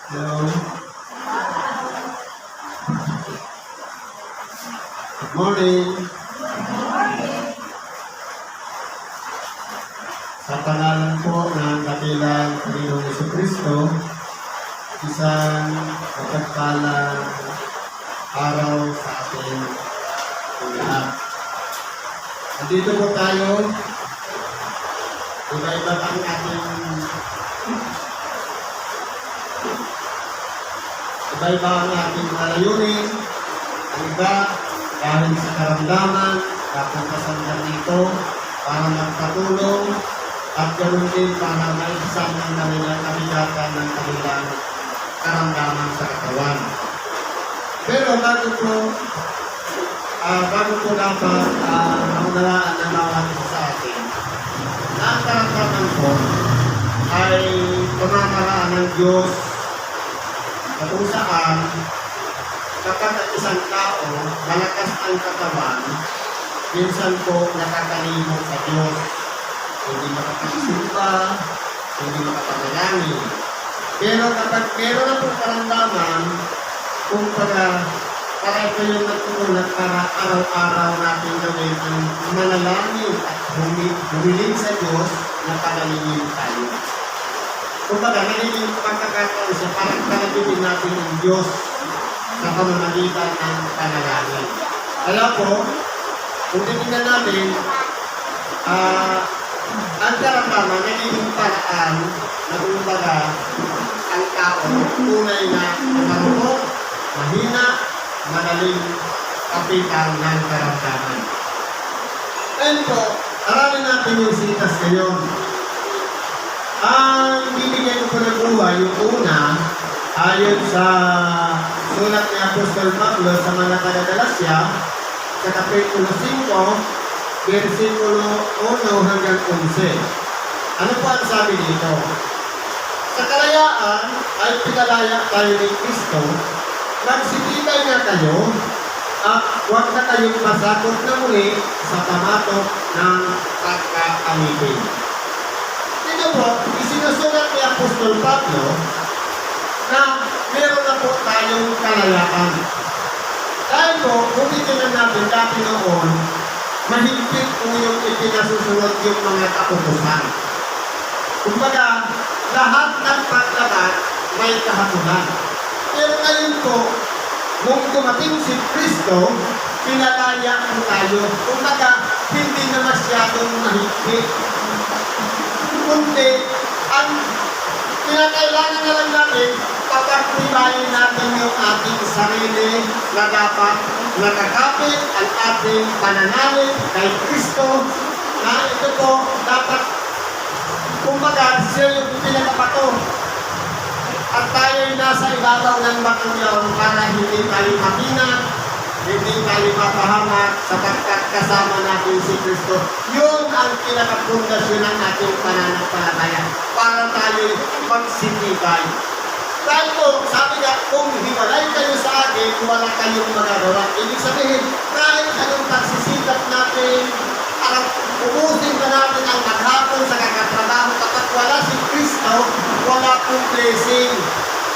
Hello. Good morning. Sa pangalan po ng dakilang Panginoong Jesucristo, isang mapagpalang araw sa ating lahat. Nandito po tayo. Iba-iba ang ating mga layunin. Ang iba, dahil sa karamdaman, kapuntasan na dito para magpatulong at ganoon din para maibsan ng kanilang kabigatan ng kanilang karamdaman sa katawan. Pero bago po dapat maunalaan ng bawat isa sa atin, ang karamdaman po ay pamamaraan ng Diyos na kung saan kapag ang isang tao malakas ang katawan, minsan po nakakalimot sa Diyos. Hindi makapagsimba, hindi makapanalangin. Pero kapag meron na po karamdaman, kung para ito yung nagtutulad para araw-araw natin gawin ang manalangin at humiling sa Diyos na pagalingin tayo. Kung baga, nagiging pagkakataon siya, parang kalabibin natin ang Diyos sa pamamagitan ng panalangin. Alam po, kung titignan natin, ang karamdaman, nagiging paraan na kumbaga ang tao, tunay na marunong, mahina, madaling kapitan ng karamdaman. Ngayon po, aralin natin yung sitas ngayon. Ang bibigyan ko po ng buhay, yung una, ayon sa sulat ni Apostol Pablo sa mga taga-Galacia, sa Kapitulo 5, versikulo 1 hanggang 11. Ano po ang sabi dito? Sa kalayaan ay pinalaya tayo ni Kristo, magsibigay na kayo, at huwag na kayong masakot na muli sa pamatok ng pagkaalipin. Ito po, isinusulat ni Apostol Pablo na meron na po tayong kalayaan. Dahil po, kung itinan natin dati noon, mahigpit po yung ipinasusunod yung mga kautusan. Kumbaga, lahat ng paglabat may kahatulan. Pero ngayon po, nung dumating si Kristo, pinalaya po tayo. Kumbaga, hindi na masyadong mahigpit. Kundi, ang kinakailangan na lang natin, pagkakribayin natin yung ating sarili na dapat nakakapit ang ating pananalig kay Kristo, na ito po dapat, kumbaga, siya yung pinakabato. At tayo'y nasa ibabaw ng batong yun para hindi tayo mahina, hindi tayo mapahamak sapagkat kasama natin si Kristo. Yun ang pinakapundasyon ng ating pananampalataya para tayo magsitibay. Dahil po, sabi nga, kung hiwalay kayo sa akin, wala kayong magagawa. Ibig sabihin, kahit anong pagsisikap natin, ubusin na natin ang maghapon sa kakatrabaho. Kapag wala si Kristo, wala pong blessing,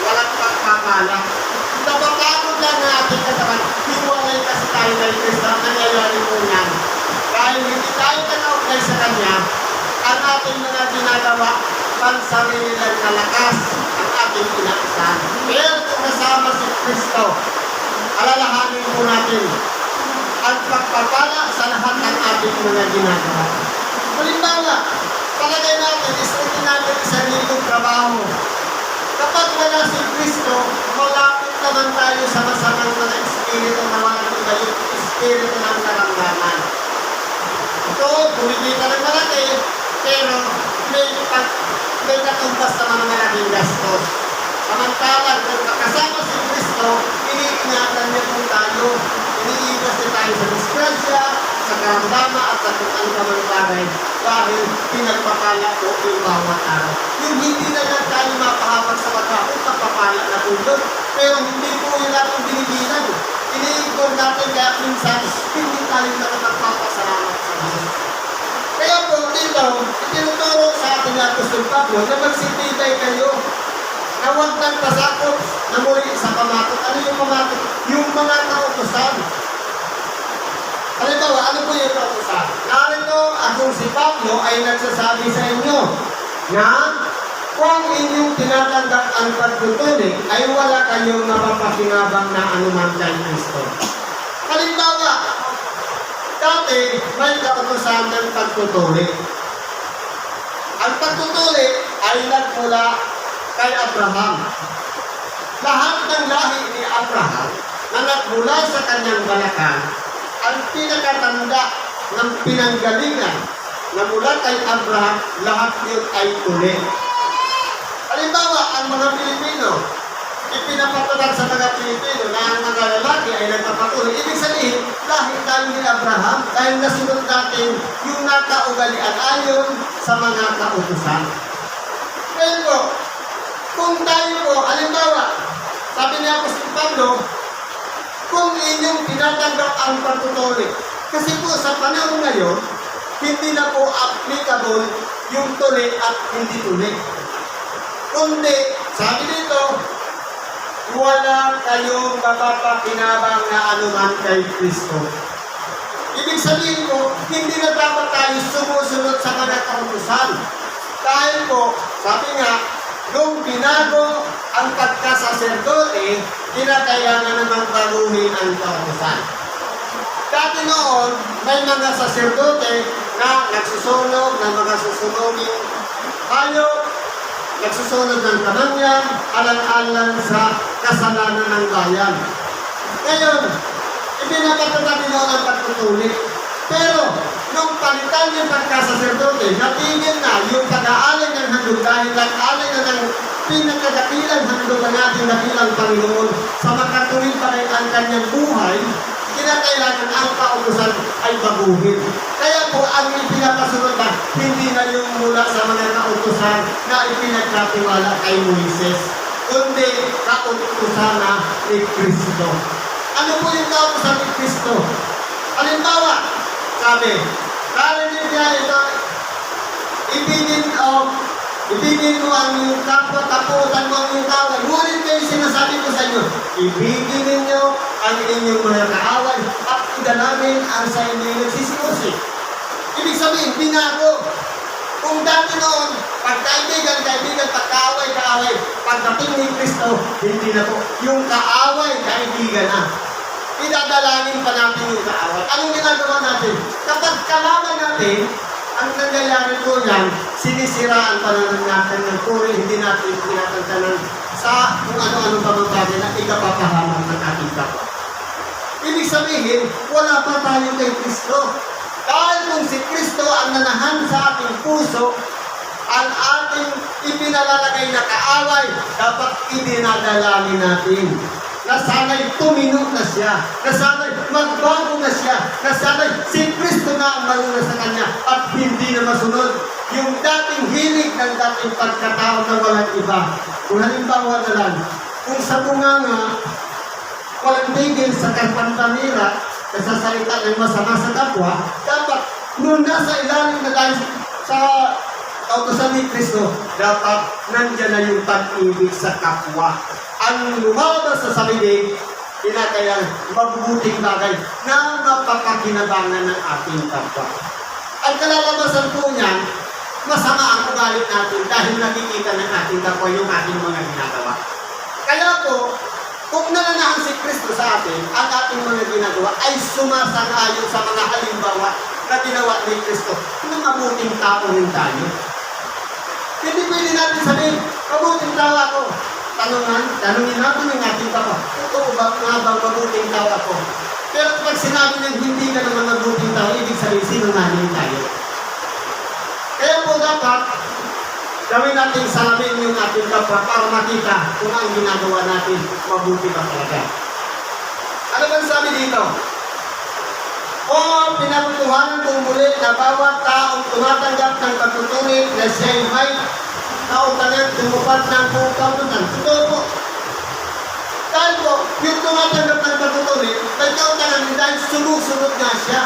walang pagpapala. Napapagod lang na ating katawan, hiwalay kasi tayo kay Kristo, ang nangyayari po niyan. Dahil hindi tayo kanaugnay sa Kanya, ang ating mga ginagawa, pansarili lang na lakas ang ating inaasahan. Pero kung kasama si Kristo, alalahanin po natin ang pagpapala sa lahat ng ating mga ginagawa. Halimbawa, palagay natin, isutin natin isang lingkong trabaho. Kapag wala si Kristo, malapit naman tayo sa masamang mga espiritu na walang iba yung espiritu ng karamdaman. Ito, kumikita ng malaki, pero may katumbas na mga malaking gastos. Samantalang kung kasama si Kristo, iniingatan niya po tayo. Iniiwas niya tayo sa disgrasya, sa karamdama at sa kung ano kamang bagay dahil pinagpapala po yung bawat araw. Yung hindi na lang tayo mapahamak sa pagkakot, napapala na po doon. Pero hindi po yun natin binibilang. Iniiwan natin kaya minsan hindi tayo nakapagpapasalamat sa Diyos. Kaya po dito, itinuturo sa ating Apostol Pablo na magsitibay kayo na huwag nang pasakot na muli sa pamatot. Ano yung pamatot? Yung mga kautusan. Halimbawa, ano po yung kautusan? Narito, akong si Pablo ay nagsasabi sa inyo na kung inyong tinatanggap ang pagtutulik, ay wala kayong mapapakinabang na anuman kay Kristo. Halimbawa, dati may kautusan ng pagtutulik. Ang pagtutulik ay nagmula kay Abraham. Lahat ng lahi ni Abraham na nagmula sa kanyang balakang, ang pinakatanda ng pinanggalingan na mula kay Abraham, lahat yun ay tuli. Halimbawa, ang mga Pilipino, ipinapatulan sa mga Pilipino na ang mga lalaki ay nagpapatuloy. Ibig sabihin, lahi tayo ni Abraham dahil nasunod natin yung nakaugalian ayon sa mga kautusan. Ngayon po, kung tayo po, halimbawa, sabi ni Apostol Pablo, kung inyong tinatanggap ang pagtutuloy, kasi po sa panahon ngayon, hindi na po applicable yung tuli at hindi tuli. Kundi, sabi dito, wala kayong mapapakinabang na anuman kay Kristo. Ibig sabihin ko, hindi na dapat tayo sumusunod sa mga kautusan. Dahil po, sabi nga, nung binago ang pagkasaserdote, kinakailangan naman baguhin ang kautusan. Dati noon, may mga saserdote na nagsusunog ng mga susunoging hayop, nagsusunod ng kamangyan, alang-alang sa kasalanan ng bayan. Ngayon, ipinapatatabi noon ang pagtutulik. Pero, nung palitan yung pagkasaserdote, natigil na yung pag-aalay ng handog dahil nag-aalay na ng pinakadakilang handog ng ating dakilang Panginoon sa makatuwid pa rin ang kanyang buhay, kinakailangan ang kautusan ay baguhin. Kaya po, ang ipinapasunod na, hindi na yung mula sa mga kautusan na ipinagkatiwala kay Moises, kundi kautusan na ni Kristo. Ano po yung kautusan ni Kristo? Halimbawa, sabi, narinig niya ito, ibigin mo ang iyong kapwa, taputan mo ang iyong kaaway. Ngunit kayo sinasabi ko sa inyo, ibigin ninyo ang inyong mga kaaway at idalangin ang sa inyong nagsisiusi. Ibig sabihin, binago. Kung dati noon, pagkaibigan, pagkaaway, pagdating ni Kristo, hindi na po. Yung kaaway, kaibigan na. Idadalangin pa natin yung kaaway. Anong ginagawa natin? Kapag kalaman natin, ang nangyayari po yan, sinisiraan pa naman natin ng puri, hindi natin tinatantanan sa kung ano-ano pa mga bagay na ikapapahamak ng ating kapwa. Ibig sabihin, wala pa tayo kay Kristo. Dahil kung si Kristo ang nanahan sa ating puso, ang ating ipinalalagay na kaaway, dapat idinadalangin natin. Nasanay tumino na siya, nasanay magbago na siya, nasanay si Kristo na ang marunong sa kanya at hindi na masunod yung dating hilig ng dating pagkatao na walang iba. Kung halimbawa na lang, kung sa bunganga, walang tigil sa karpantanira, nasasalita ng masama sa kapwa, dapat nung nasa ilalim na dahil sa kautusan ni Kristo, dapat nandyan na yung pag-ibig sa kapwa. Ang lumabas sa salibig, kinakailangan mabubuting bagay na mapapakinabangan ng ating kapwa. Ang kalalabasan po niyan, masama ang ugali natin dahil nakikita ng ating kapwa yung ating mga ginagawa. Kaya po, kung nananahan si Kristo sa atin, ang ating mga ginagawa ay sumasang-ayon sa mga halimbawa na ginawa ni Kristo na mabuting tao rin tayo. Hindi pwede natin sabihin, mabuting tao ako. Tanungin natin yung ating kapwa, totoo ba nga bang mabuting tao ako? Pero pag sinabi ng hindi ka naman mabuting tao, ibig sabihin, sinungaling tayo. Kaya po dapat, gawin natin salamin yung ating kapwa para makita kung ang ginagawa natin mabuti ba talaga. Ano bang sabi dito? O pinabutuhan kong muli na bawat taong tumatanggap ng pagtutunin na siya'y may kautanan tumupad ng buong kautusan. Totoo po. Dahil po, yung tumatanggap ng pagtutunin, may kautanan din dahil sumusunod nga siya.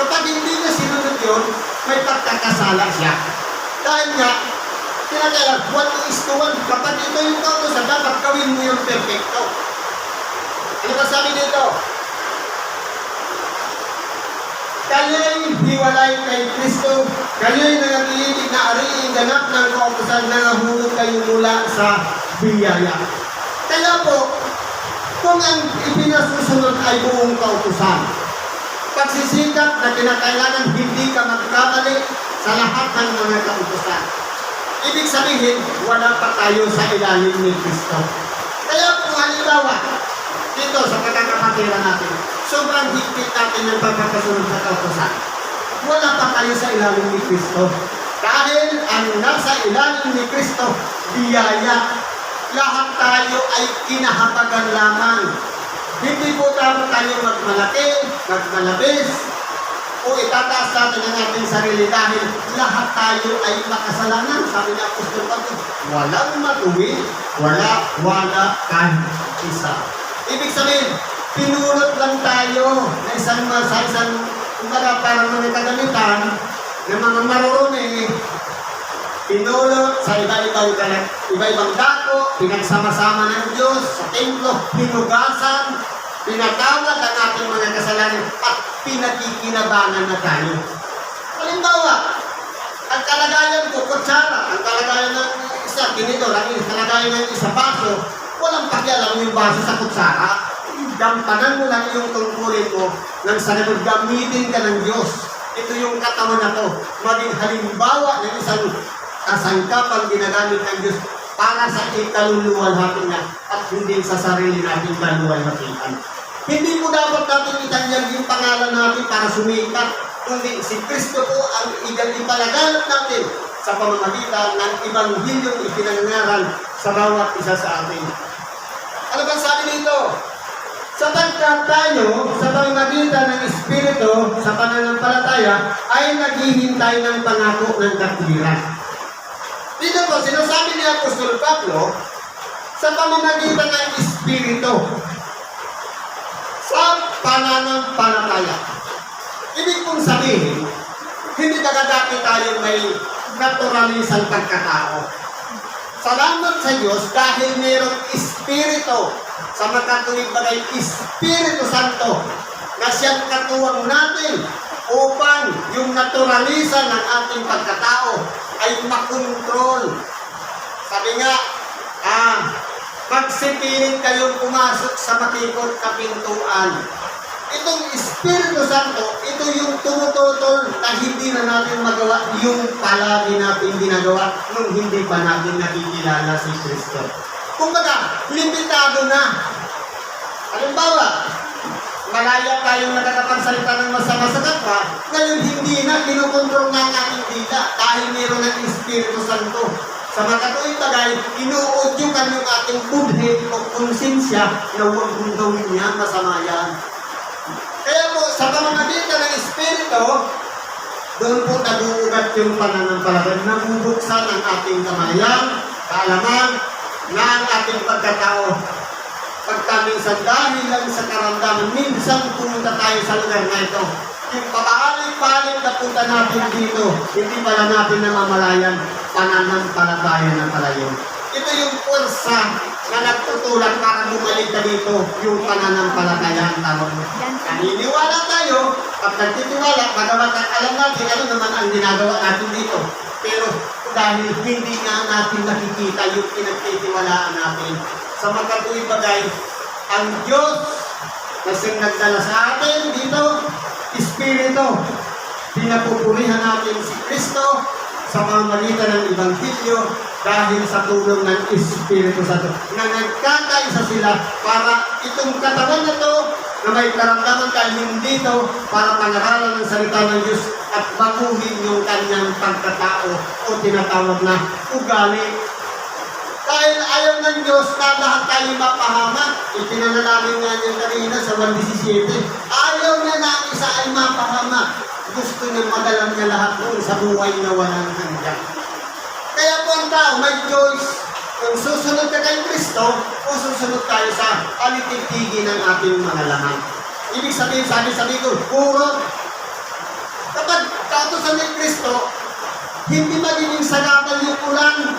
Kapag hindi na sinunod yun, may pagkakasala siya. Dahil nga, kinakailan, 1:1. Kapag ito yung kautusan, dapat gawin mo yung perfecto. Ano ba sabi dito? Kayo'y hiwalay kay Kristo, kayo'y nanatilig na ariing ganap ng kautusan na nahulog kayo mula sa biyaya. Kaya po, kung ang ipinasusunod ay buong kautusan, pagsisikap na kinakailangan hindi ka magkamali sa lahat ng mga kautusan. Ibig sabihin, wala pa tayo sa ilalim ni Kristo. Kaya kung halimbawa, dito sa pagkakapatira natin, sobrang higpit natin ng pagkakasunod sa kautusan. Wala pa tayo sa ilalim ni Kristo. Dahil ang nasa ilalim ni Kristo, biyaya. Lahat tayo ay kinahapagan lamang. Hindi po dapat tayo magmalaki, magmalabis, o itataas natin ang ating sarili dahil lahat tayo ay makasalanan. Sabi ni Apostol Pablo, walang matuwid, wala kahit isa. Ibig sabihin, pinulot lang tayo na sa isang kumbaga parang mga kagamitan ng mga maruruni, pinulot sa iba-ibang dako, pinagsama-sama ng Diyos sa templo, pinugasan, pinatawad ang ating mga kasalanan at pinagkikinabangan na tayo. Halimbawa, ang kalagayan ko, kutsara, ang kalagayan ng isa, tinidor, ang kalagayan ng isa, baso, walang pakialam yung baso sa kutsara. Gampanan mo lang yung tungkulin mo nang sa gamitin ka ng Diyos. Ito yung katawan na to. Maging halimbawa ng isang kasangkapang ginagamit ng Diyos para sa ikaluluwalhati niya at hindi sa sarili natin kaluwalhatian. Hindi po dapat natin itanyag yung pangalan natin para sumikat, kundi si Kristo po ang ipalaganap natin sa pamamagitan ng Ebanghilyong ipinangaral sa bawat isa sa atin. Ano ba sabi dito? Sapagkat tayo, sa pamamagitan ng Espiritu, sa pananampalataya, ay naghihintay ng pangako ng katwiran. Dito po, sinasabi ni Apostol Pablo, sa pamamagitan ng Espiritu, sa pananampalataya. Ibig kong sabihin, hindi dati tayo may naturalisang pagkatao. Salamat sa Diyos dahil mayroong Espiritu, sa magkatuwid bagay Espiritu Santo, na siyang katuwang natin upang yung naturalisan ng ating pagkatao ay makontrol. Sabi nga, magsipiling kayong pumasok sa matikot na pintuan. Itong Espiritu Santo, ito yung tumututol na hindi na natin magawa yung palagi natin ginagawa nung hindi pa natin nakikilala si Kristo. Kumbaga, limitado na. Halimbawa, malaya tayong nakakapagsalita ng masama sa kapwa, ngayon hindi na kinukontrol na ang ating dila dahil mayroon ng Espiritu Santo. Sa makatuwid bagay, inuudyukan yung ating budhe o konsensya na huwag mong gawin niya, masama yan. Kaya po, sa pamamagitan ng Espiritu, doon po naguugat yung pananampalataya, nabubuksan ang ating kamalayan, kaalaman, na ang ating pagkatao. Pagkaminsan dahil lang sa karamdaman, minsan pumunta tayo sa lugar na ito. Yung pabalik-balik na punta natin dito, hindi pala natin namamalayan, pananampalataya na pala yun. Ito yung pulsa na nagtutulak para bumalik ka dito, yung pananampalataya ang tawag mo. Naniniwala tayo, pag nagtitiwala, magawa alam natin ano naman ang ginagawa natin dito. Pero dahil hindi nga natin nakikita yung pinagtitiwalaan natin, sa magkatuwid bagay, ang Diyos na siyang nagdala sa atin dito, Espiritu, pinapupurihan natin si Kristo sa pamamagitan ng Ebanghelyo dahil sa tulong ng Espiritu Santo na nagkakaisa sila para itong katawan na to na may karamdaman tayo dito para pangaralan ng salita ng Diyos at baguhin yung kanyang pagkatao o tinatawag na ugali. Dahil ayaw ng Diyos na lahat tayo mapahamak. Ipinanalangin nga niya kanina sa 1:17. Ayaw niya na ang isa ay mapahamak. Gusto niya magalang niya lahat doon sa buhay na walang hanggan. Kaya po ang tao may choice kung susunod ka kay Kristo o susunod tayo sa alitigtigin ng ating mga laman. Ibig sabihin, sabi ko, puro. Kapag kautusan ni Kristo, hindi magiging sagabal yung ulan.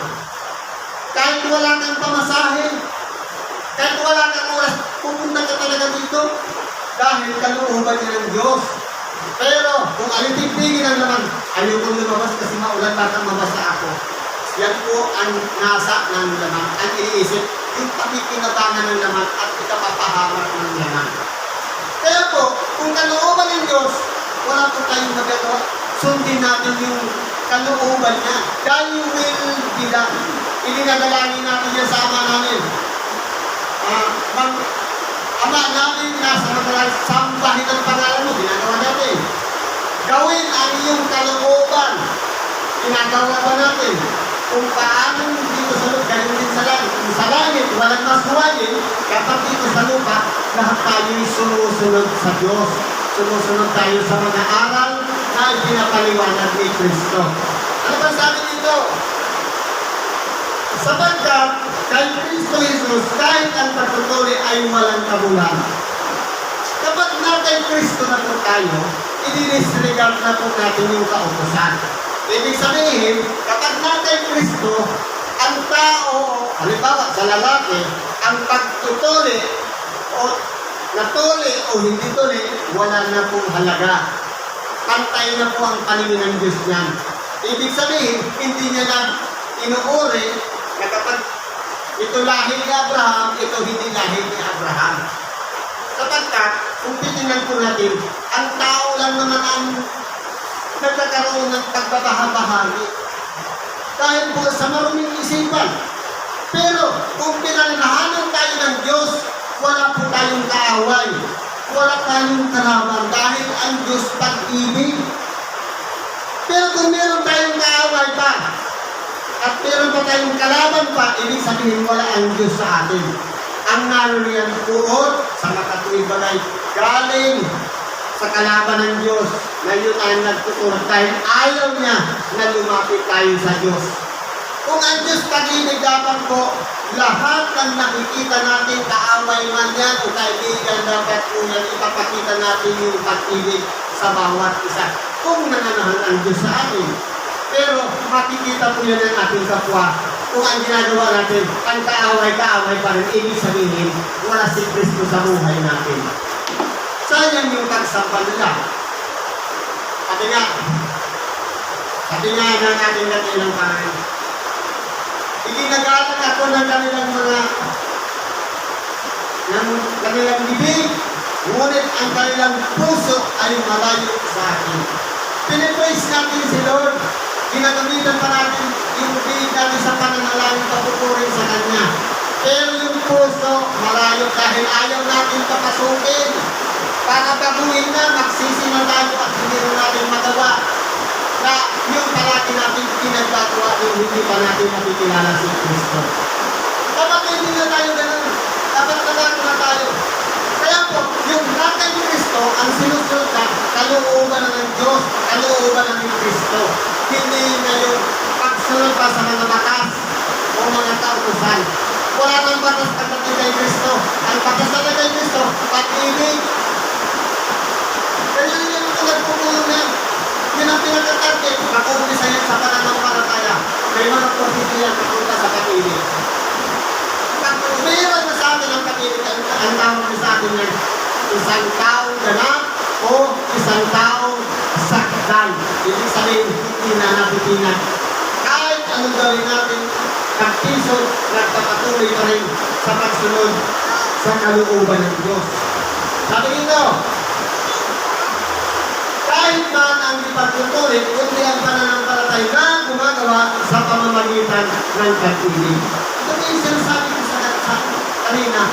Kahit wala kang pamasahe, talaga dito? Dahil kalooban niya ng Diyos. Pero kung alitigtigin ang laman, ayokong lumabas kasi maulan baka mabasa ako. Yan po ang nasa ng laman, ang iniisip, yung pakikinabangan ng laman at ikapapahamak ng laman. Kaya po, kung kalooban ng Diyos, wala po tayong magagawa. Sundin natin yung kalooban niya. Thy will be done. Ininadalangin natin yan sa Ama namin. Ama namin, nasa magalang sambahin ang pangalan mo, ginagawa natin. Gawin ang iyong kalooban. Ginagawa ba natin? Kung paano dito sa lupa, ganun din sa langit. Kung sa langit, walang masuwayin, kapag dito sa lupa, lahat tayo'y sumusunod sa Diyos. Sumusunod tayo sa mga aral na ipinapaliwanag ni Kristo. Ano ba sabi dito? Sapagkat kay Kristo Jesus, kahit ang pagtutuli ay walang kabulan. Kapag na kay Kristo na po tayo, i-disregard na po natin yung kautusan. Ibig sabihin, kapag na kay Kristo, ang tao, halimbawa sa lalaki, ang pagtutuli o natuli o hindi tuli, wala na pong halaga. Pantay na po ang paningin ng Diyos niyan. Ibig sabihin, hindi niya na inuuri na kapag ito lahi ni Abraham, ito hindi lahi ni Abraham. Sapagkat, kung titingnan po natin, ang tao lang naman ang nagkakaroon ng pagbabahabahagi. Dahil po sa maruming isipan. Pero, kung pinanlahanan tayo ng Diyos, wala po tayong kaaway. Wala tayong kalaban dahil ang Diyos pag-ibig. Pero kung meron tayong kaaway pa, at meron pa tayong kalaban pa, ibig sabihin wala ang Diyos sa atin. Ang naririyan puot sa makatuwid bagay, galing sa kalaban ng Diyos na yun ay nagtutulog dahil ayaw niya na lumapit tayo sa Diyos. Kung ang Diyos pag-ibig dapat po, lahat ng nakikita natin, kaaway man yan o kaibigan, dapat po yan ipapakita natin yung pag-ibig sa bawat isa. Kung nananahan ang Diyos sa atin. Pero makikita po yan ng ating kapwa. Kung ang ginagawa natin, ang kaaway-kaaway pa rin, ibig sabihin, wala si Kristo sa buhay natin. Sayang yung pagsamba nila. Sabi nga ng ating dakilang Panginoon, iginagalan ako ng kanilang bibig, ngunit ang kanilang puso ay malayo sa akin. Pinipraise natin si Lord, ginagamitan pa natin yung bibig natin sa pananalangin papupurin sa Kanya. Pero yung puso, malayo dahil ayaw natin papasukin. Para baguhin na, magsisi na tayo at hindi na natin magawa na yung palagi natin pinagkagawa yung hindi pa natin nakikilala si Kristo. Dapat hindi na tayo ganun. Dapat nagawa na tayo. Kaya po, yung natin ni Kristo, ang sinusunod na kalooban na ng Diyos, kalooban na ni Kristo. Hindi na yung pagsunod pa sa mga batas o mga kautusan. Wala nang batas pagdating kay Kristo. Ang batas na kay Kristo, pag-ibig. Kaya yun yung tulad-pumulong yan. Yun ang pinagkatarget. Makumpisa yan sa pananampalataya. May mga propesya papunta sa pag-ibig. Pag meron na sa atin ang pag-ibig, ang tawag sa atin yan, isang taong ganap o isang taong sakdan. Ibig sabihin, hindi na napitinag. Kahit anong gawin natin, pag-tisod, nagpapatuloy pa rin sa pagsunod sa kalooban ng Diyos. Sabi nito, kahit man ang ipagtutuloy, kundi ang pananampalatay na gumagawa sa pamamagitan ng pag-ibig. Ito yung sinasabi ko sa kanina.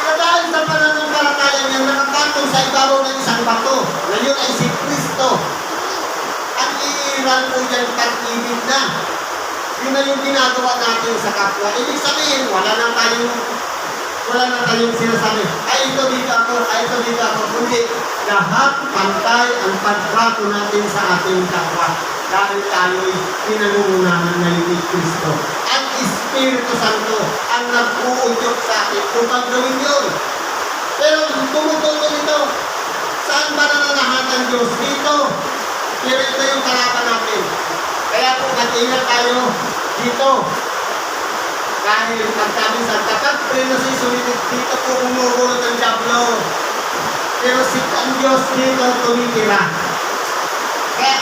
Na dahil sa pananampalataya niya nakapatong sa ibabaw ng isang bato, na yun ay si Kristo. Ang iiral po dyan pag-ibig na. Yun na yung ginagawa natin sa kapwa. Ibig sabihin, wala na tayong sinasabi, ay ito dito ako, ay ito dito ako. Kundi lahat pantay ang pagtrato natin sa ating kapwa. Dahil tayo'y pinangungunahan ng ni Kristo. Ang Espiritu Santo ang nag-uudyok sa atin upang gawin yun. Pero tumutulong ito. Saan ba nananahan ng Diyos? Dito. Pero ito yung kalaban natin. Kaya kung mag-ingat tayo dito. Dahil pagkaminsan, kapag prenosi, sumitit dito po umugulot ang Diablo. Pero ang Diyos dito tumitira. Kaya,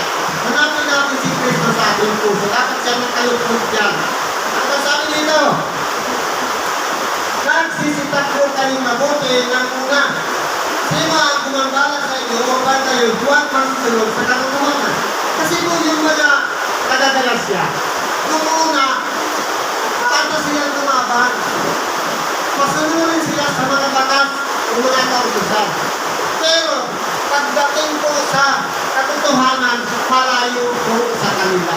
hanapin natin si Kristo sa ating puso. Dapat siya nakalupot dyan. Ano sabi dito? Nagsisitak po kayong mabuti ng una. Sino ang gumambala sa inyo upang kayo huwag magsunod sa katotohanan? Kasi po yung mga kadadalasya, noong una, paano sila lumaban? Masunurin sila sa mga batas o mga kautusan. Pero, pagdating po sa katotohanan, malayo po sa kanila.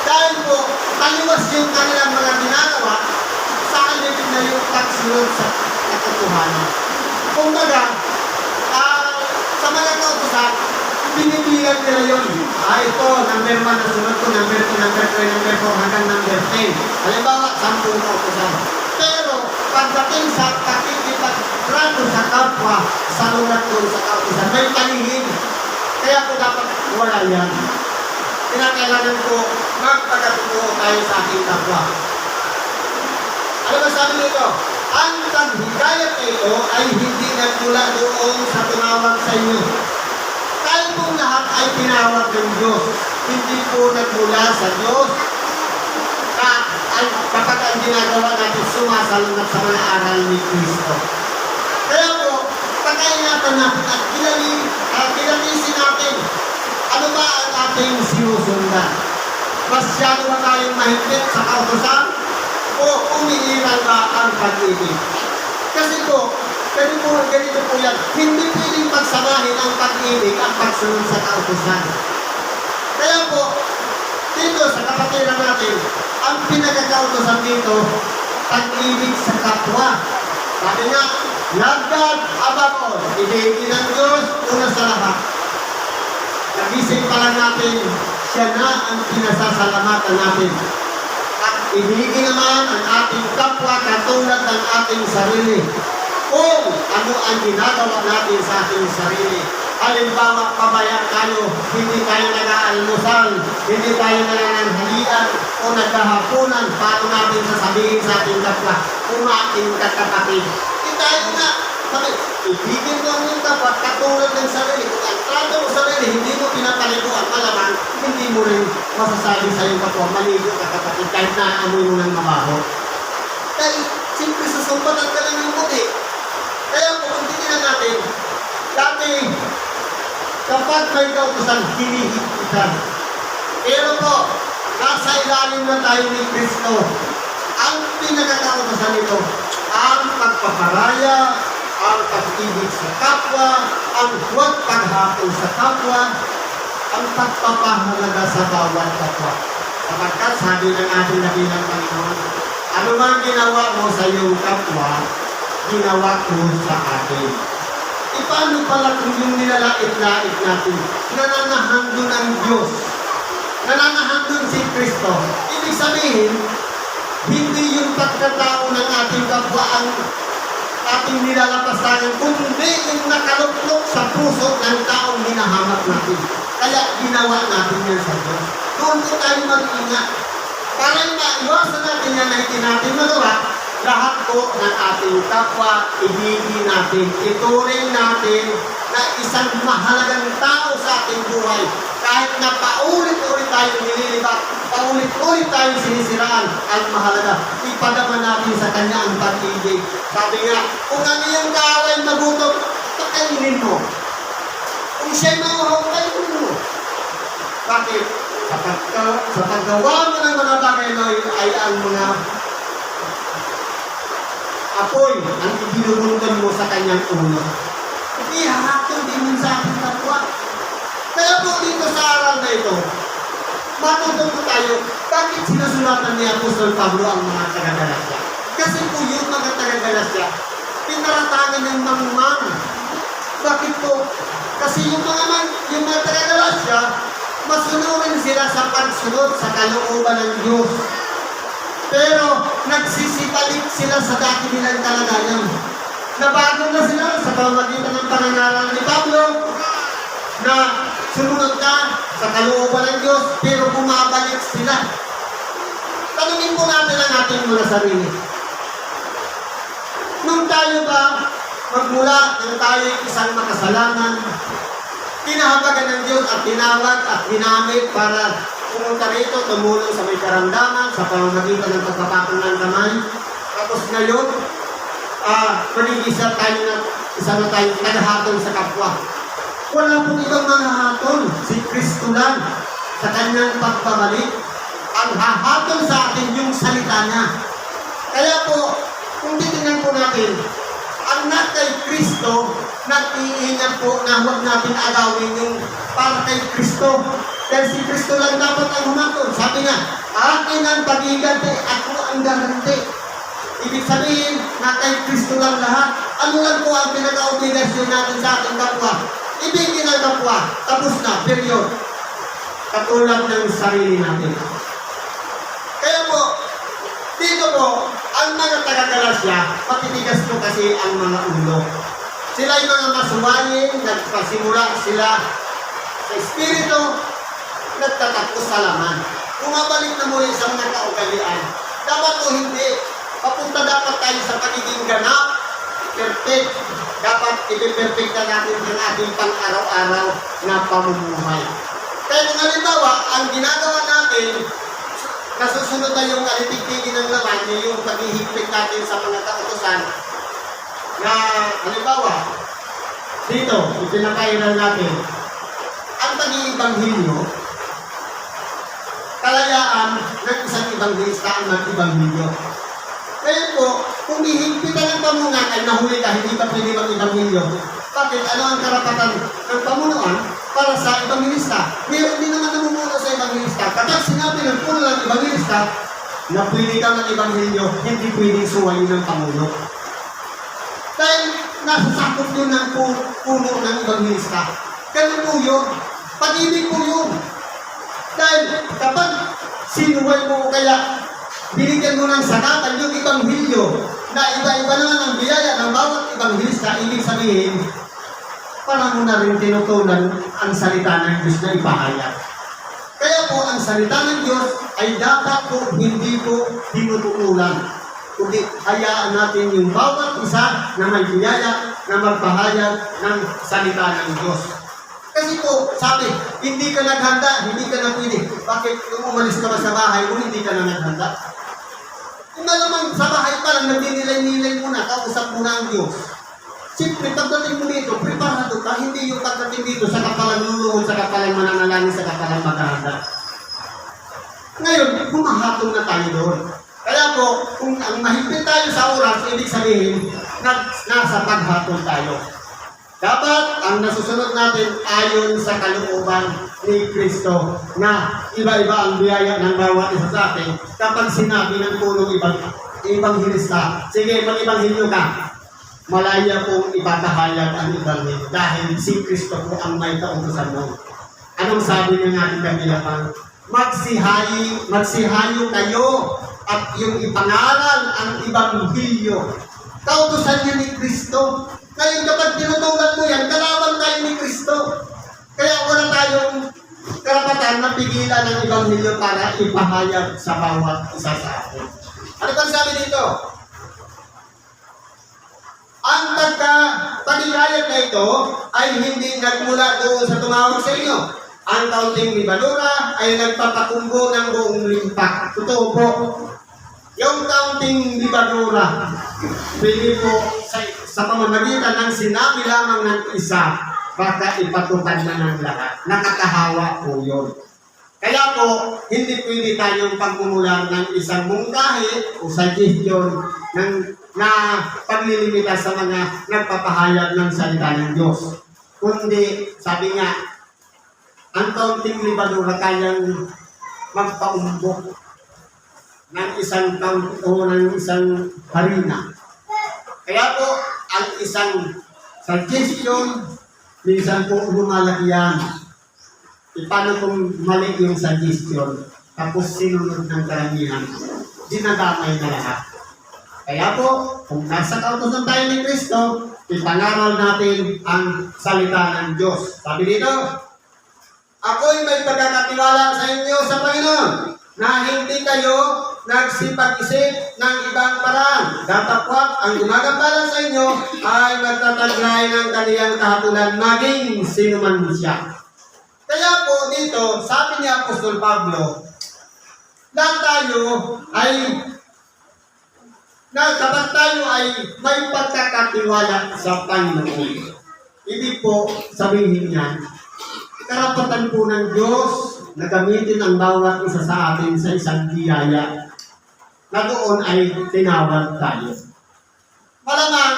Dahil po, taliwas yung kanilang mga ginagawa sa alip na yung pagsunod sa katotohanan. Kumbaga, sa mga kautusan, pinipilan nila yun. Ito, number 1 na sunod ko, number 2, number 3, number 4, hanggang number 10. Halimbawa, 10 kautusan. Pero, pagdating sa pakikipagtrato sa kapwa, sa lulat doon sa kautusan, may paningin. Kaya po dapat wala yan. Kinakailangan po, magpagkatutuo tayo sa ating kapwa. Ano ba sabi nito? Ang paghigayat ito ay hindi nagmula doon sa tumawag sa inyo. Tayo pong lahat ay tinawag ng Diyos. Hindi po nagmula sa Diyos kapag ang ginagawa natin sumasalungat sa mga aral ni Kristo. Kaya po, pagkaingatan natin at kilalisin natin ano ba ang ating sinusundan. Masyado ba tayong mahigpit sa kautusan o umiiral ba ang pag-ibig? Kasi po, ganito po yan, hindi pwedeng pagsamahin ang pag-ibig ang pagsunod sa kautusan. Kaya po, dito sa kapatiran natin, ang pinagkakautusan dito, pag-ibig sa kapwa. Sabi nga, love God above all. Ibigin ng Diyos una sa lahat. Nagising pa lang natin, siya na ang pinasasalamatan natin. At ibigin naman ang ating kapwa katulad ng ating sarili. Kung ano ang ginagawa natin sa ating sarili. Halimbawa, pabaya tayo, hindi tayo nag-aalmusal, hindi tayo nananghalian o naghahapunan, paano natin sasabihin sa ating kapwa, kumain ka kapatid. Tayo nga, ibigin mo ang kapwa katulad ng sarili. Kung ang trato mo sarili, hindi mo pinapaligo at malaman, hindi mo rin masasabi sa iyong kapwa, maligo ka kapatid, kahit naamoy mo ng mabaho. Dahil, simple susumpatan ka lang ng puti. Kaya kung titignan natin, dati, kapag may kautusan, hinihigpitan. Pero po, nasa ilalim na tayo ni Kristo. Ang pinagkakautusan nito, ang pagpaparaya, ang pag-ibig sa kapwa, ang huwag paghapon sa kapwa, ang pagpapahalaga sa bawat kapwa. Sapagkat sabi ng ating nabilang Panginoon, ano man ginawa mo sa iyong kapwa, ginawa ko sa akin. Paano pala kung yung nilalait-lait natin? Nananahan doon ang Diyos. Nananahan doon si Kristo. Ibig sabihin, hindi yung pagkatao ng ating kapwa ang ating nilalapasanan, kundi yung nakaluklok sa puso ng taong hinahanap natin. Kaya ginawa natin yan sa Diyos. Doon po tayo mag-ingat. Para maiwasan natin yan na hindi natin magawa, lahat po ng ating kapwa, ibigin natin, ituring natin na isang mahalagang tao sa ating buhay. Kahit na paulit-ulit tayo nililibat, paulit-ulit tayo sinisiraan, ang mahalaga, ipadama natin sa Kanya ang pag-ibig. Sabi nga, kung ano yung kaaway magutom, pakainin mo. Kung siya'y mauhaw, kainin mo. Bakit? Sa paggawa mo ng mga bagay na ay ang mga apoy ang ibinubulutan mo sa kanyang ulo. Hindi hahatol din mo sa ating kapwa. Kaya po dito sa aral na ito, matututo tayo, bakit sinusulatan ni Apostol Pablo ang mga taga-Galasya? Kasi po yung mga taga-Galasya, pinaratangan ng mangmang. Bakit po? Kasi yung mga taga-Galasya, masunurin sila sa pagsunod sa kalooban ng Diyos. Pero nagsisibalik sila sa dati nilang kalagayan. Nabago na sila sa pamagitan ng pananaral ni Pablo na sumunod ka sa kalooban ng Diyos, pero bumabalik sila. Tanungin po natin ang ating mga sarili. Nung tayo ba, magmula nang tayo isang makasalanan, tinahabagan ng Diyos at tinawag at ginamit para pumunta rito, tumulong sa may karamdaman, sa pamamagitan ng pagpapakong ng kamay. Tapos ngayon, magiging isa na tayo naghahatol sa kapwa. Wala pong ibang manghahatol, si Kristo lang sa kanyang pagbabalik. Ang hahatol sa atin yung salita niya. Kaya po, kung titingnan po natin, ang kay Kristo, nag-iingat po na huwag natin agawin yung para kay Kristo. Dahil si Kristo lang dapat ang humatol. Sabi nga, akin ang pag-iganti, ako ang garanti. Ibig sabihin, na kay Kristo lang lahat. Ano lang po ang pinag-obligasyon natin sa ating kapwa? Ibigin ang kapwa. Tapos na, period. Katulad ng sarili natin. Kaya po, dito po, ang mga taga-Galasya, matitigas po kasi ang mga ulo. Sila yung mga masuwayin, nagpasimula sila sa Espiritu, nagtatapos sa laman. Bumabalik na muli sa mga kaugalian. Dapat po hindi. Papunta dapat tayo sa pagiging ganap, perfect. Dapat ipiperfect na natin ang ating pang-araw-araw na pamumuhay. Kaya kung halimbawa, ang ginagawa natin, nasusunod na yung alitigtigin ng laman, yung paghihigpit natin sa mga kautosan, na halimbawa, dito, ipinakairal natin, ang pag-iibanghilyo, kalayaan ng isang ibanghilista ang mag-ibanghilyo. Kaya po, kung ihigpitan ng pamunuan ay nahuli ka, hindi pa pwede mag-ibanghilyo. Bakit? Ano ang karapatan ng pamunuan para sa ibanghilista? Hindi naman namumuno sa ibanghilista. Kapag sinabi ng puno ng ibanghilista na pwede ka ng ibanghilyo, hindi pwedeng suwayin ng pamuno. Dahil nasasakop yun ng puno ng ibanghilista. Ganun po yun. Pag-ibig po yun. Dahil kapag sinuway mo kaya binigyan mo ng sakatan yung ibanghilyo na iba-iba naman ang biyaya ng bawat ibanghilista, ibig sabihin, parang mo na rin tinutunan ang salita ng Diyos na ipahayag. Kaya po, ang salita ng Diyos ay dapat po hindi po tinututulan. Kundi hayaan natin yung bawat isa na may biyaya na magpahayag ng salita ng Diyos. Kasi po, sabi, hindi ka naghanda, hindi ka na pwede. Bakit kung umalis ka ba sa bahay kung hindi ka na naghanda? Kung naman sa bahay pa lang, nagdinilay-nilay mo na, kausap mo na ang Diyos. Siyempre, pagdating mo dito, preparado ka, hindi yung pagdating dito, sa kapalang luluhod, sa kapalang mananalangin, sa kapalang maghahanda. Ngayon, humahatong na tayo doon. Kaya po, kung ang mahigpit tayo sa oras, ibig sabihin, nasa paghatol tayo. Dapat ang nasusunod natin ayon sa kalooban ni Kristo na iba-iba ang biyaya ng bawat isa sa atin. Kapag sinabi ng punong ibanghilista, sige, mag-ibanghilyo ka, malaya pong ipapahayag ang ibanghilyo dahil si Kristo po ang may kautusan mo. Anong sabi ng ating kabilapan? Magsihayo kayo at yung ipangaral ang ibanghilyo. Kautusan niya ni Kristo. Ngayon kapag tinutulad mo yan, kalaban tayo ni Kristo. Kaya wala tayong karapatan na pigilan ng ibanghilyo para ipahayag sa bawat isa sa atin. Ano bang sabi dito? Ang pagkapagihayag na ito ay hindi nagmula doon sa tumawag sa inyo. Ang kaunting libadura ay nagpapakumbo ng buong limpak. Totoo po. Yung kaunting libadura, pwede po sa pamamagitan ng sinabi lamang ng isa, baka ipatupad na ng lahat. Nakakahawa po yun. Kaya po, hindi pwede tayong pagmumulan ng isang mungkahi o suggestion na paglilimita sa mga nagpapahayag ng salita ng Diyos. Kundi, sabi nga, ang kaunting libadura kayang magpaumbok ng isang taon o ng isang harina. Kaya po, ang isang suggestion, minsan po lumalaki yan. Paano kung mali yung suggestion, tapos sinunod ng karamihan, dinadamay na lahat. Kaya po, kung nasa kautusan tayo ni Kristo, ipangaral natin ang salita ng Diyos. Sabi dito, ako'y may pagkakatiwala sa inyo sa Panginoon, na hindi kayo nagsipag-isip ng ibang paraan. Datapwat ang gumagambala sa inyo ay magtataglay ng kaniyang kahatulan maging sino man siya. Kaya po dito, sabi ni Apostol Pablo, lahat tayo ay kapag tayo ay may pagkakatiwala sa Panginoon. Ibig po sabihin niyan, karapatan po ng Diyos na gamitin ang bawat isa sa atin sa isang biyaya na doon ay tinawag tayo. Malamang,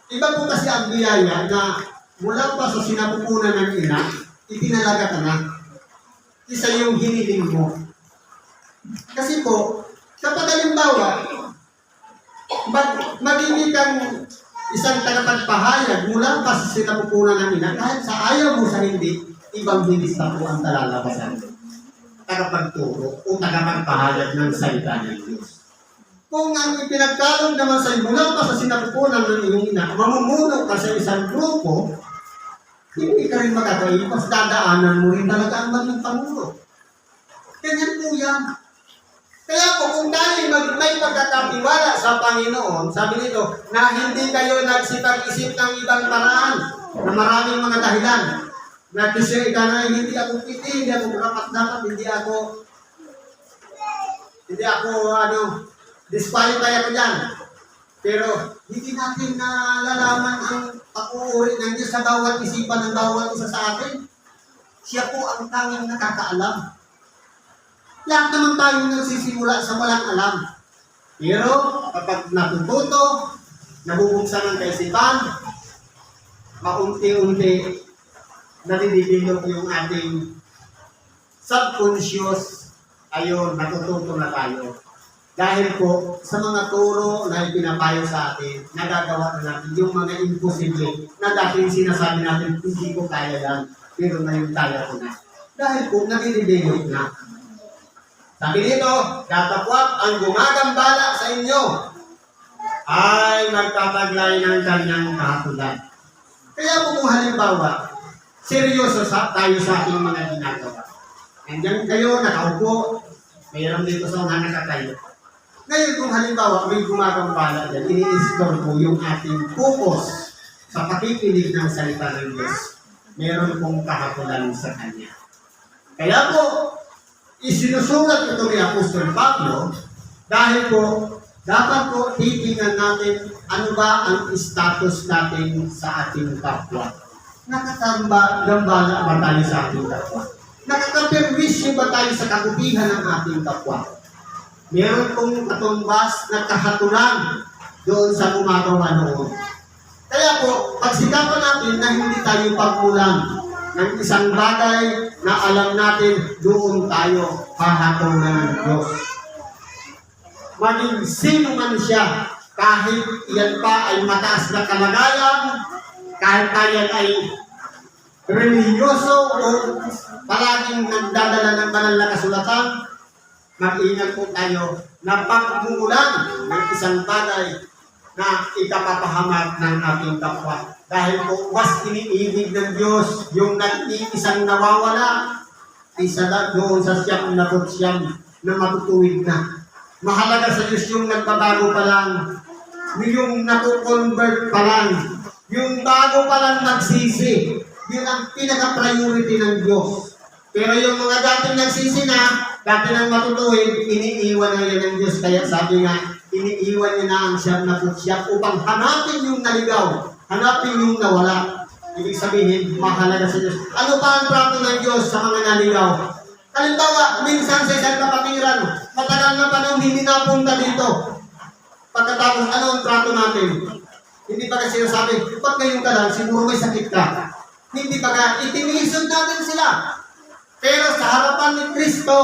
iba po kasi ang biyaya na mula pa sa sinapupunan ng ina, itinalaga ka na. Isa yung hiniling mo. Kasi po, kapag halimbawa, magiging kang isang tagapagpahayag mula pa sa sinapupunan ng ina, kahit sa ayaw mo sa hindi, ibang bilista po ang talalabasan. Tagapagturo o tagapagpahayag ng salita ng Diyos. Kung ang ipinagkalong naman sa mula pa sa sinapupunan ng iyong ina, mamumuno ka sa isang grupo, hindi ka rin makakaipas, dadaanan mo rin talaga ang maging pangulo. Ganyan po yan. Kaya po kung tayo may pagkakatiwala sa Panginoon, sabi nito, na hindi kayo nagsipag-isip ng ibang paraan, na maraming mga dahilan, na kasi ka na, hindi ako piti, hindi ako dapat, hindi ako, disqualify ako dyan. Pero, hindi natin nalalaman ang pag-uuri ng Diyos sa bawat isipan ng bawat isa sa atin. Siya po ang tanging nakakaalam. Lahat naman tayo nagsisimula sa walang alam. Pero, kapag natututo, nabubuksan ng kaisipan, maunti-unti, nadidevelop yung ating subconscious, ayun, natututo na tayo. Dahil po, sa mga turo na ipinapayo sa atin, nagagawa na natin yung mga imposible na dating sinasabi natin, hindi ko kaya yan, pero ngayon kaya ko na. Dahil po, nadidevelop na. Sabi dito, datapwat ang gumagambala sa inyo ay magtataglay ng kanyang kahatulan. Kaya po kung halimbawa, seryoso tayo sa ating mga ginagawa. Nandiyan kayo, nakaupo, mayroon dito sa mga nakatayo. Ngayon kung halimbawa may gumagambala dyan, ini-install po yung ating focus sa pakikinig ng salita ng Diyos. Meron pong kahatulan sa Kanya. Kaya po, isinusulat ito ni Apostol Pablo dahil po, dapat po titingnan natin ano ba ang status natin sa ating kapwa. Nakakagambala ba tayo sa ating kapwa? Nakakaperwisyo ba tayo sa kabutihan ng ating kapwa? Meron pong katumbas na kahatulan doon sa gumagawa noon. Kaya po, pagsikapan natin na hindi tayo pagkulang ng isang bagay na alam natin doon tayo hahatulan ng Diyos. Maging sino man siya, kahit iyan pa ay mataas na kalagayan, kahit tayo ay religyoso o palaging nagdadala ng banal na kasulatan, mag-ingat po tayo na pagmumulan ng isang bagay na ikapapahamak ng ating kapwa. Dahil po, mas iniibig ng Diyos yung nag-iisang nawawala, isa na doon sa siyam na matutuwid na. Mahalaga sa Diyos yung nagbabago pa lang, yung natu-convert pa lang, yung bago pa lang nagsisi. Yun ang pinaka-priority ng Diyos. Pero yung mga dating nagsisi na, dati nang matutuwid, iniiwan na yan ng Diyos. Kaya sabi nga, iniiwan niya na ang siyam na upang hanapin yung naligaw, hanapin yung nawala. Ibig sabihin, mahalaga sa Diyos. Ano pa ang trato ng Diyos sa mga naligaw? Halimbawa, minsan sa isang kapatiran, matagal na panahon hindi napunta dito. Pagkatapos, ano ang trato natin? Hindi pa kasi sinasabi, ba't ngayon ka lang, siguro may sakit ka. Hindi pa ka, itinisod natin sila. Pero sa harapan ni Kristo,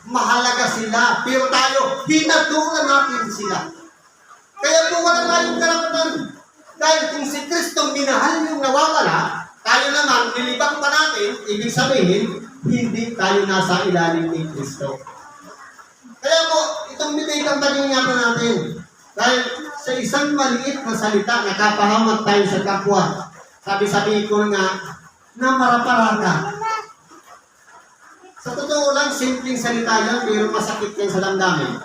mahalaga sila. Pero tayo, hinatulan natin sila. Kaya po wala tayong karapatan. Dahil kung si Kristo minahal yung nawawala, tayo naman, nilibang pa natin, ibig sabihin, hindi tayo nasa ilalim ni Kristo. Kaya po, itong bibigyan pa rin nga natin. Dahil sa isang maliit na salita, nakapahamak tayo sa kapwa. Sabi-sabi ko nga, na maraparata. Sa totoo lang, simpleng salita yan, pero masakit yan sa damdamin.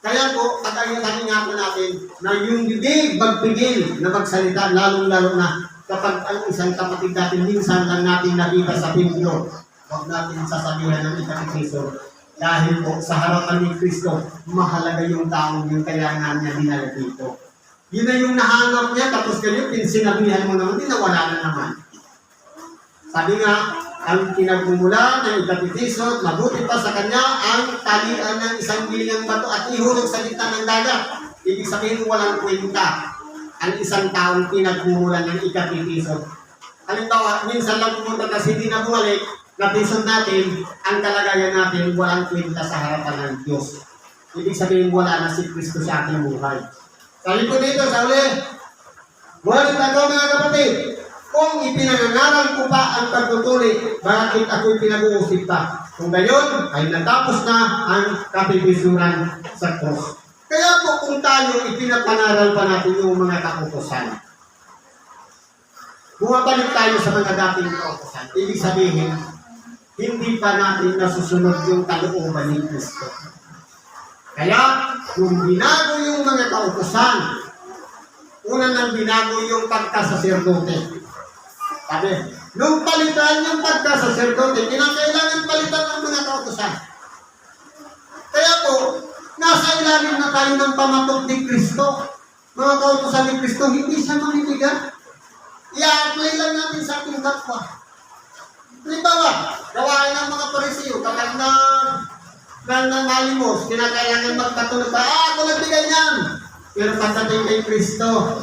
Kaya po, pag-ingatan natin na yung bibig magpigil na magsalita, lalong-lalo na kapag ang isang kapatid natin, minsan lang natin nakita sa video, huwag natin sasabihan ng ikatikiso. Dahil po, sa harapan ni Kristo, mahalaga yung taong yung kaya nga niya dinala dito. Yun na yung nahanap niya, tapos kayo, sinabihan mo naman, di nawala na naman. Sabi nga, ang pinagmumula ng ikatikiso, mabuti pa sa kanya ang talian ng isang gilingang bato at ihulog sa gitna ng dagat. Ibig sabihin, walang kwenta ang isang taong pinagmumula ng ikatikiso. Halimbawa, minsan lang pumunta kasi hindi na bumalik, napisod natin, ang kalagayan natin, walang kwenta sa harapan ng Diyos. Ibig sabihin, wala na si Kristo sa ating buhay. Sabi ko dito, sa uli, ngunit ako mga kapatid, kung ipinangangaral ko pa ang pagtutuli, bakit ako'y pinag-uusip pa? Kung gayon, ay natapos na ang kapipisuran sa cross. Kaya po kung tayo ipinapangaral pa natin yung mga kautosan, bumabalik tayo sa mga dating kautosan, ibig sabihin, hindi pa natin nasusunod yung kalooban ni Kristo. Kaya, kung binago yung mga kautosan, una nang binago yung pagkasaserdote. Sabi, nung palitan yung pagkasaserdote, kinakailangan palitan ng mga kautosan. Kaya po, nasa ilalim na tayo ng pamatok ni Kristo. Mga kautosan ni Kristo, hindi siya mamimigan. I-apply lang natin sa ating kapwa. Halimbawa, gawain ng mga Pariseo, kapag nalimos, kinakailangan magpatuloy pa, ako nagbigay niyan. Pero pagdating kay Kristo,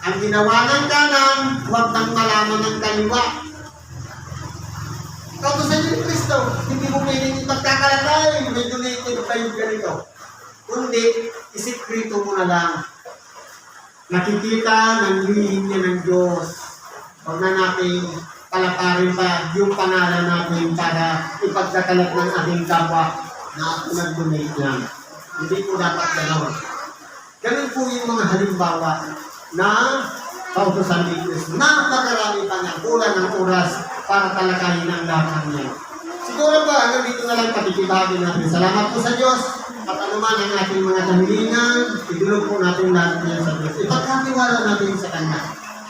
ang ginawa ng kanan, huwag nang malaman ng kaliwa. Kautosan ni Kristo, hindi mo pwedeng ipagkakalatay, may donated kayo ganito. Kundi, isikreto mo na lang. Nakikita ng lihim niya ng Diyos. Huwag na natin palaparin pa yung pangalan natin para ipagkakalat ng ating kapwa na nag-donate lang. Hindi po dapat gano'n. Ganun po yung mga halimbawa na kautosan ni Kristo. Napakarami pa niya, kulang ng oras para talakayin ang lahat niya. Siguro ba, hanggang dito na lang pakikibagin natin. Salamat po sa Diyos. At anuman ang ating mga kahilingan, idulog po natin lahat niya sa Diyos. Ipagkatiwala natin sa Kanya.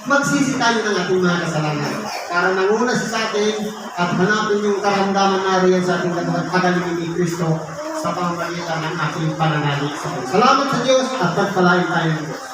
Magsisi tayo ng ating mga kasalanan. Para nanguna siya sa atin at hanapin yung karamdaman na riyan sa ating kagalingin ni Kristo sa pamamagitan ng ating pananalig sa Diyos. Salamat sa Diyos at pagpalain tayo ng Diyos.